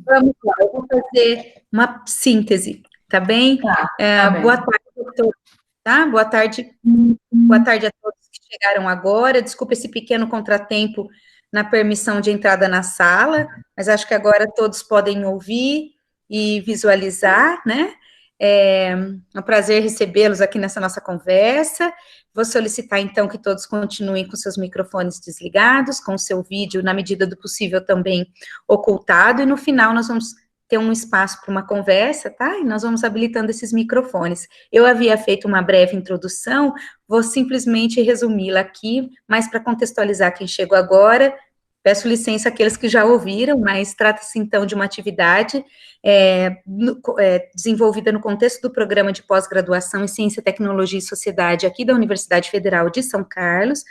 Vamos lá, eu vou fazer uma síntese, tá bem? Tá bem. Boa tarde a todos, tá? Boa tarde a todos que chegaram agora. Desculpa esse pequeno contratempo na permissão de entrada na sala, mas acho que agora todos podem ouvir e visualizar, né? É um prazer recebê-los aqui nessa nossa conversa. Vou solicitar, então, que todos continuem com seus microfones desligados, com o seu vídeo, na medida do possível, também ocultado, e no final nós vamos ter um espaço para uma conversa, tá? E nós vamos habilitando esses microfones. Eu havia feito uma breve introdução, vou simplesmente resumi-la aqui, mas para contextualizar quem chegou agora, peço licença àqueles que já ouviram, mas trata-se então de uma atividade desenvolvida no contexto do programa de pós-graduação em Ciência, Tecnologia e Sociedade aqui da Universidade Federal de São Carlos,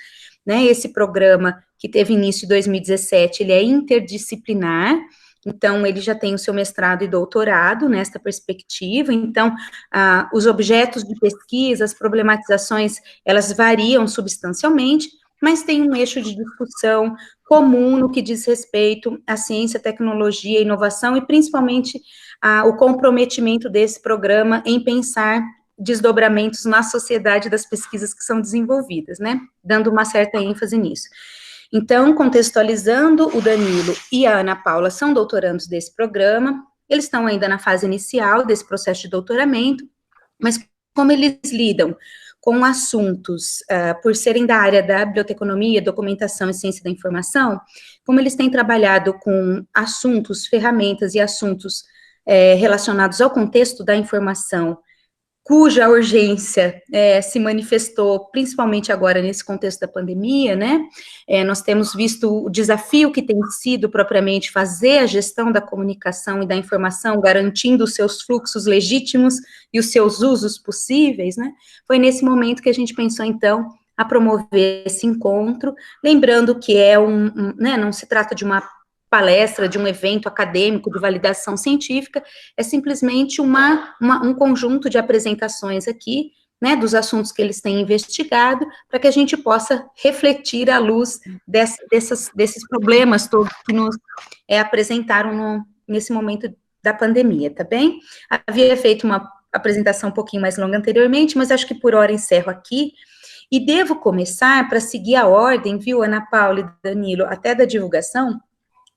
né? Esse programa, que teve início em 2017, ele é interdisciplinar, então ele já tem o seu mestrado e doutorado nesta perspectiva, então os objetos de pesquisa, as problematizações, elas variam substancialmente, mas tem um eixo de discussão comum no que diz respeito à ciência, tecnologia, inovação, e principalmente o comprometimento desse programa em pensar desdobramentos na sociedade das pesquisas que são desenvolvidas, né, dando uma certa ênfase nisso. Então, contextualizando, o Danilo e a Ana Paula são doutorandos desse programa, eles estão ainda na fase inicial desse processo de doutoramento, mas como eles lidam com assuntos, por serem da área da biblioteconomia, documentação e ciência da informação, como eles têm trabalhado com assuntos, ferramentas e assuntos relacionados ao contexto da informação, cuja urgência se manifestou principalmente agora nesse contexto da pandemia, né? Nós temos visto o desafio que tem sido propriamente fazer a gestão da comunicação e da informação, garantindo os seus fluxos legítimos e os seus usos possíveis, né? Foi nesse momento que a gente pensou, então, a promover esse encontro, lembrando que né, não se trata de uma palestra, de um evento acadêmico de validação científica, é simplesmente um conjunto de apresentações aqui, né, dos assuntos que eles têm investigado, para que a gente possa refletir à luz desses problemas todos que nos apresentaram nesse momento da pandemia, tá bem? Havia feito uma apresentação um pouquinho mais longa anteriormente, mas acho que por hora encerro aqui, e devo começar, para seguir a ordem, viu, Ana Paula e Danilo, até da divulgação.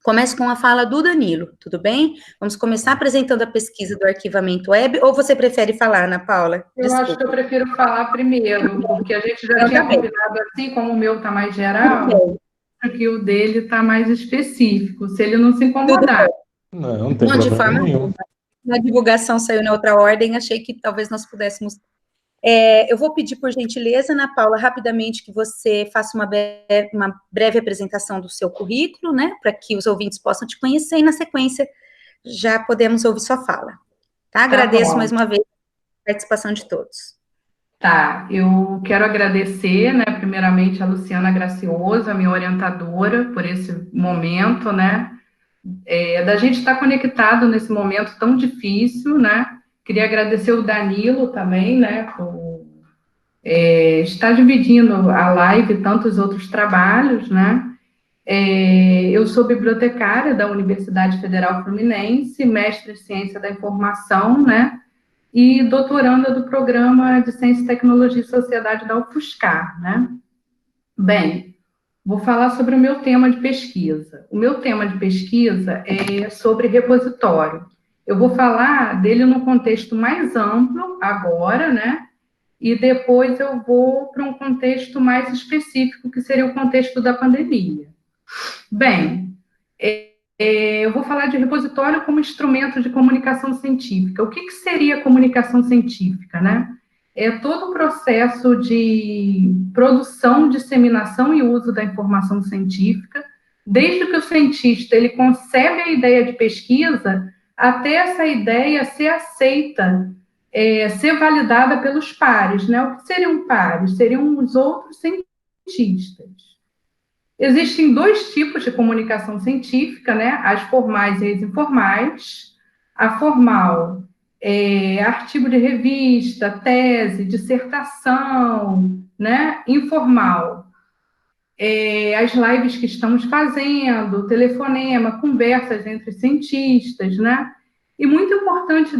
Começo com a fala do Danilo, tudo bem? Vamos começar apresentando a pesquisa do arquivamento web, ou você prefere falar, Ana Paula? Eu acho que eu prefiro falar primeiro, porque a gente já tinha combinado assim, como o meu está mais geral, que o dele está mais específico, se ele não se incomodar. Não tem problema nenhum. Na divulgação saiu na outra ordem, achei que talvez nós pudéssemos... eu vou pedir, por gentileza, Ana Paula, rapidamente que você faça uma breve apresentação do seu currículo, né, para que os ouvintes possam te conhecer, e na sequência já podemos ouvir sua fala. Tá? Agradeço mais uma vez a participação de todos. Tá, eu quero agradecer, né, primeiramente a Luciana Gracioso, a minha orientadora, por esse momento, né, da gente estar conectado nesse momento tão difícil, né. Queria agradecer o Danilo também, né, por estar dividindo a live e tantos outros trabalhos, né. Eu sou bibliotecária da Universidade Federal Fluminense, mestre em Ciência da Informação, né, e doutoranda do Programa de Ciência, Tecnologia e Sociedade da UFSCar, né. Bem, vou falar sobre o meu tema de pesquisa. O meu tema de pesquisa é sobre repositório. Eu vou falar dele no contexto mais amplo agora, né, e depois eu vou para um contexto mais específico, que seria o contexto da pandemia. Bem, eu vou falar de repositório como instrumento de comunicação científica. O que seria comunicação científica, né? É todo o processo de produção, disseminação e uso da informação científica, desde que o cientista ele concebe a ideia de pesquisa, até essa ideia ser aceita, ser validada pelos pares, né? O que seriam pares? Seriam os outros cientistas. Existem dois tipos de comunicação científica, né? As formais e as informais. A formal é artigo de revista, tese, dissertação, né? Informal as lives que estamos fazendo, telefonema, conversas entre cientistas, né? E muito importante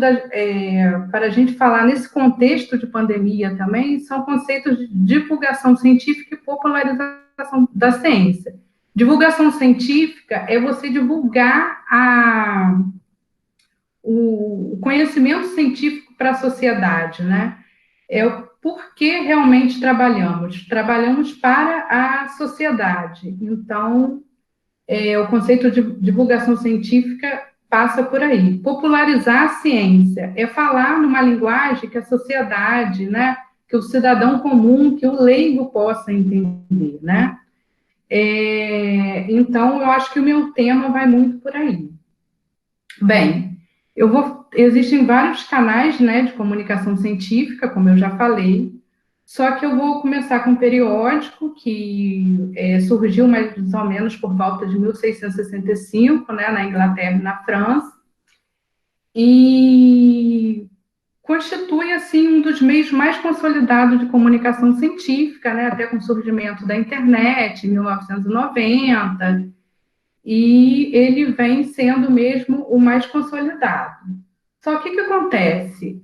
para a gente falar nesse contexto de pandemia também, são conceitos de divulgação científica e popularização da ciência. Divulgação científica é você divulgar o conhecimento científico para a sociedade, né? É o porquê realmente trabalhamos. Trabalhamos para a sociedade. Então, o conceito de divulgação científica passa por aí. Popularizar a ciência é falar numa linguagem que a sociedade, né, que o cidadão comum, que o leigo possa entender, né? Então, eu acho que o meu tema vai muito por aí. Bem, existem vários canais, né, de comunicação científica, como eu já falei, só que eu vou começar com um periódico que surgiu mais ou menos por volta de 1665, né, na Inglaterra e na França, e constitui, assim, um dos meios mais consolidados de comunicação científica, né, até com o surgimento da internet, em 1990, e ele vem sendo mesmo o mais consolidado. Só que o que acontece?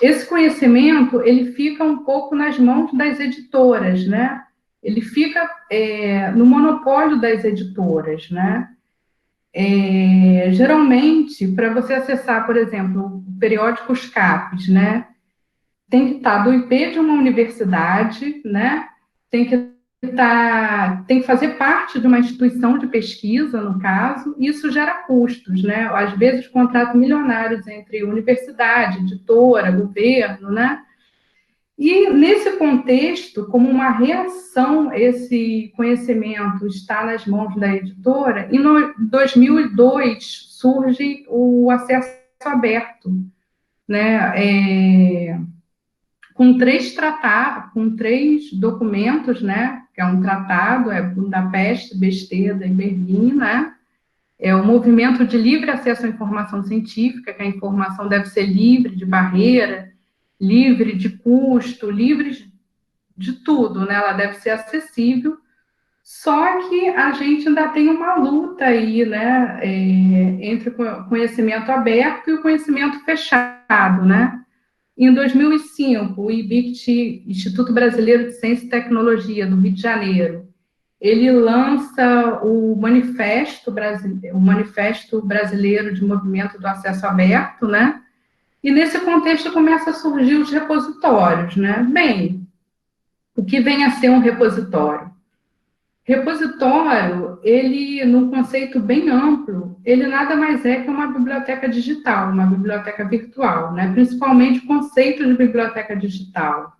Esse conhecimento, ele fica um pouco nas mãos das editoras, né? Ele fica no monopólio das editoras, né? Geralmente, para você acessar, por exemplo, o periódico Os Capes, né? Tem que estar do IP de uma universidade, né? Tem que fazer parte de uma instituição de pesquisa, no caso, e isso gera custos, né? Às vezes, contratos milionários entre universidade, editora, governo, né? E, nesse contexto, como uma reação, esse conhecimento está nas mãos da editora, e em 2002 surge o acesso aberto, né? Com três documentos, né? Que é um tratado, Budapeste, Besteda e Berlim, né? É o movimento de livre acesso à informação científica, que a informação deve ser livre de barreira, livre de custo, livre de tudo, né? Ela deve ser acessível, só que a gente ainda tem uma luta aí, né? Entre o conhecimento aberto e o conhecimento fechado, né? Em 2005, o IBICT, Instituto Brasileiro de Ciência e Tecnologia, do Rio de Janeiro, ele lança o Manifesto Brasileiro de Movimento do Acesso Aberto, né? E nesse contexto começa a surgir os repositórios, né? Bem, o que vem a ser um repositório? Repositório, ele, num conceito bem amplo, ele nada mais é que uma biblioteca digital, uma biblioteca virtual, né? Principalmente o conceito de biblioteca digital.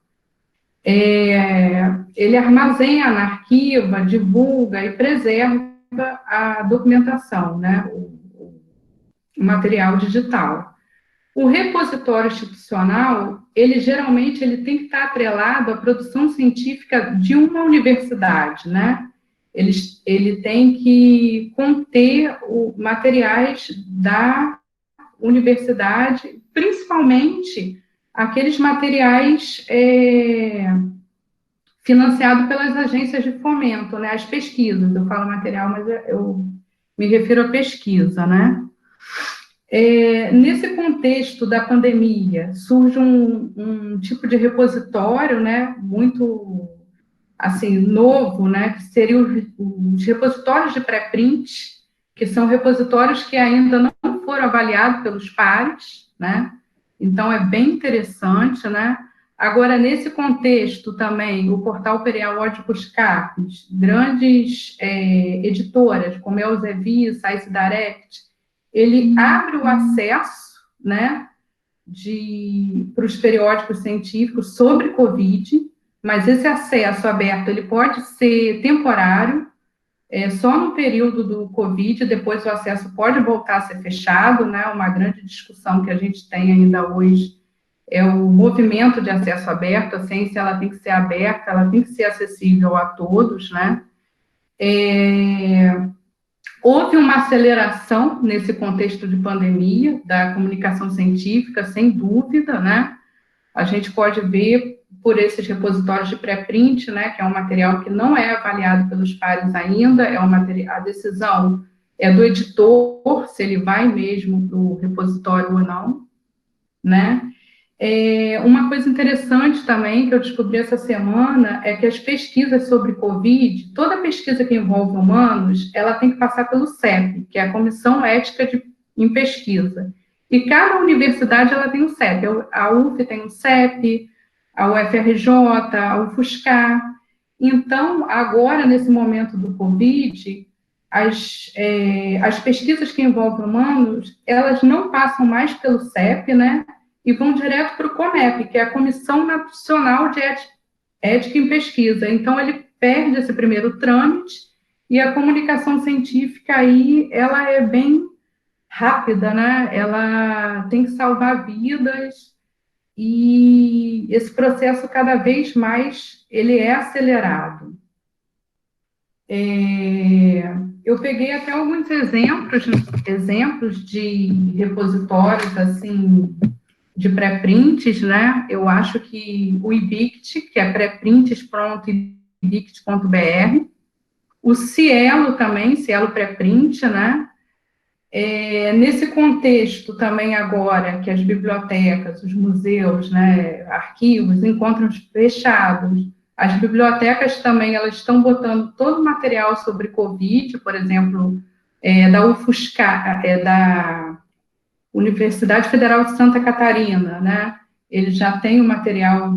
Ele armazena, arquiva, divulga e preserva a documentação, né? O material digital. O repositório institucional, ele geralmente tem que estar atrelado à produção científica de uma universidade, né? Ele tem que conter materiais da universidade, principalmente aqueles materiais financiados pelas agências de fomento, né? As pesquisas, eu falo material, mas eu me refiro à pesquisa, né? Nesse contexto da pandemia, surge um tipo de repositório, né, muito, assim, novo, né, que seria os repositórios de pré-print, que são repositórios que ainda não foram avaliados pelos pares, né, então é bem interessante, né. Agora, nesse contexto também, o portal periódicos Capes, grandes editoras, como Elsevier, Science Direct, ele abre o acesso, né, para os periódicos científicos sobre Covid, mas esse acesso aberto, ele pode ser temporário, só no período do Covid, depois o acesso pode voltar a ser fechado, né, uma grande discussão que a gente tem ainda hoje é o movimento de acesso aberto. A ciência, ela tem que ser aberta, ela tem que ser acessível a todos, né. Houve uma aceleração nesse contexto de pandemia da comunicação científica, sem dúvida, né? A gente pode ver, por esses repositórios de pré-print, né, que é um material que não é avaliado pelos pares ainda, a decisão é do editor, se ele vai mesmo para o repositório ou não, né? Uma coisa interessante também que eu descobri essa semana é que as pesquisas sobre Covid, toda pesquisa que envolve humanos, ela tem que passar pelo CEP, que é a Comissão Ética em Pesquisa. E cada universidade ela tem um CEP. A UF tem um CEP, a UFRJ, a UFSCar. Então, agora, nesse momento do Covid, as pesquisas que envolvem humanos, elas não passam mais pelo CEP, né? E vão direto para o CONEP, que é a Comissão Nacional de Ética em Pesquisa. Então, ele perde esse primeiro trâmite e a comunicação científica aí, ela é bem rápida, né? Ela tem que salvar vidas e esse processo, cada vez mais, ele é acelerado. Eu peguei até alguns exemplos de repositórios, assim, de pré-prints, né? Eu acho que o IBICT, que é pré-prints pronto, ibict.br, o Cielo também, Cielo pré-print, né? Nesse contexto também agora que as bibliotecas, os museus, né, arquivos, encontros fechados, as bibliotecas também elas estão botando todo o material sobre Covid, por exemplo, da UFSCar, da Universidade Federal de Santa Catarina, né? Ele já tem o material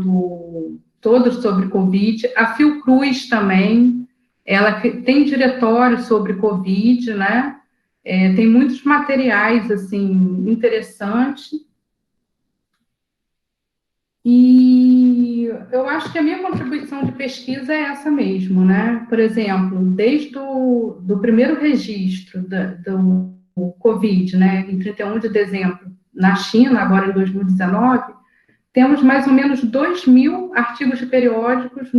todo sobre Covid. A Fiocruz também, ela tem diretório sobre Covid, né? Tem muitos materiais, assim, interessantes. E eu acho que a minha contribuição de pesquisa é essa mesmo, né? Por exemplo, desde do primeiro registro do Covid, né, em 31 de dezembro, na China, agora em 2019, temos mais ou menos 2.000 artigos de periódicos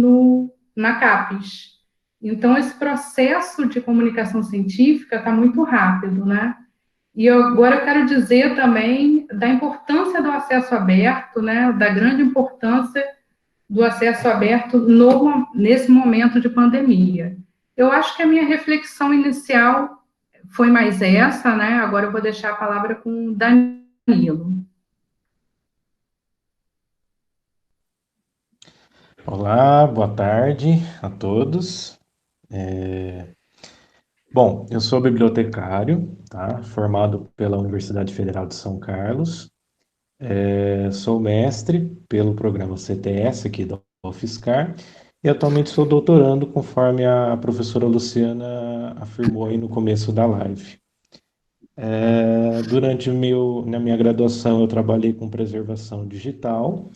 na CAPES. Então, esse processo de comunicação científica está muito rápido, né? E agora eu quero dizer também da importância do acesso aberto, né? Da grande importância do acesso aberto nesse momento de pandemia. Eu acho que a minha reflexão inicial foi mais essa, né? Agora eu vou deixar a palavra com o Danilo. Olá, boa tarde a todos. Bom, eu sou bibliotecário, tá? Formado pela Universidade Federal de São Carlos. Sou mestre pelo programa CTS aqui da UFSCar e atualmente sou doutorando, conforme a professora Luciana afirmou aí no começo da live. Na minha graduação eu trabalhei com preservação digital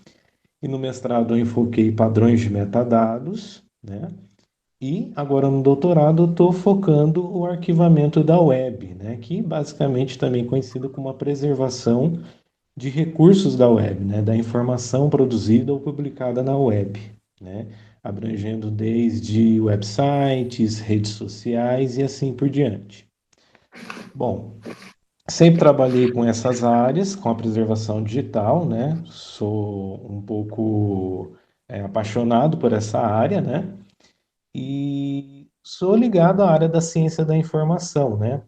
e no mestrado eu enfoquei padrões de metadados, né? E agora no doutorado eu estou focando o arquivamento da web, né? Que basicamente também é conhecido como a preservação de recursos da web, né? Da informação produzida ou publicada na web, né? Abrangendo desde websites, redes sociais e assim por diante. Bom, sempre trabalhei com essas áreas, com a preservação digital, né? Sou um pouco apaixonado por essa área, né? E sou ligado à área da ciência da informação, né?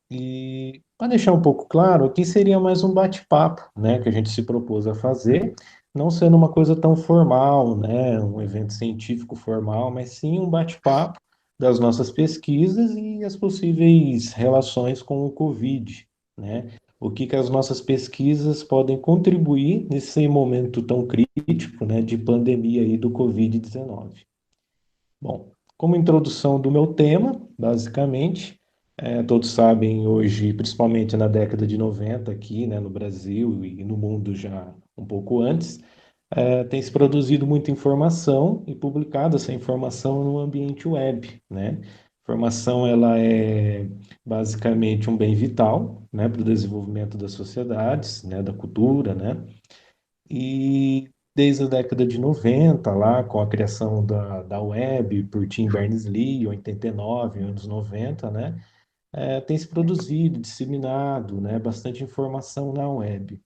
E para deixar um pouco claro, aqui seria mais um bate-papo, né? Que a gente se propôs a fazer, não sendo uma coisa tão formal, né? Um evento científico formal, mas sim um bate-papo das nossas pesquisas e as possíveis relações com o Covid, né? O que as nossas pesquisas podem contribuir nesse momento tão crítico, né, de pandemia aí do Covid-19. Bom, como introdução do meu tema, basicamente, todos sabem hoje, principalmente na década de 90 aqui, né, no Brasil e no mundo já um pouco antes, tem se produzido muita informação e publicado essa informação no ambiente web, né? Informação, ela é basicamente um bem vital, né, para o desenvolvimento das sociedades, né, da cultura, né? E desde a década de 90, lá com a criação da web por Tim Berners-Lee, em 89, anos 90, né, tem se produzido, disseminado, né, bastante informação na web.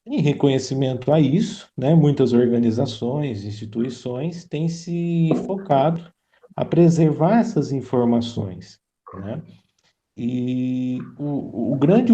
Em reconhecimento a isso, né, muitas organizações, instituições têm se focado a preservar essas informações, né? E o grande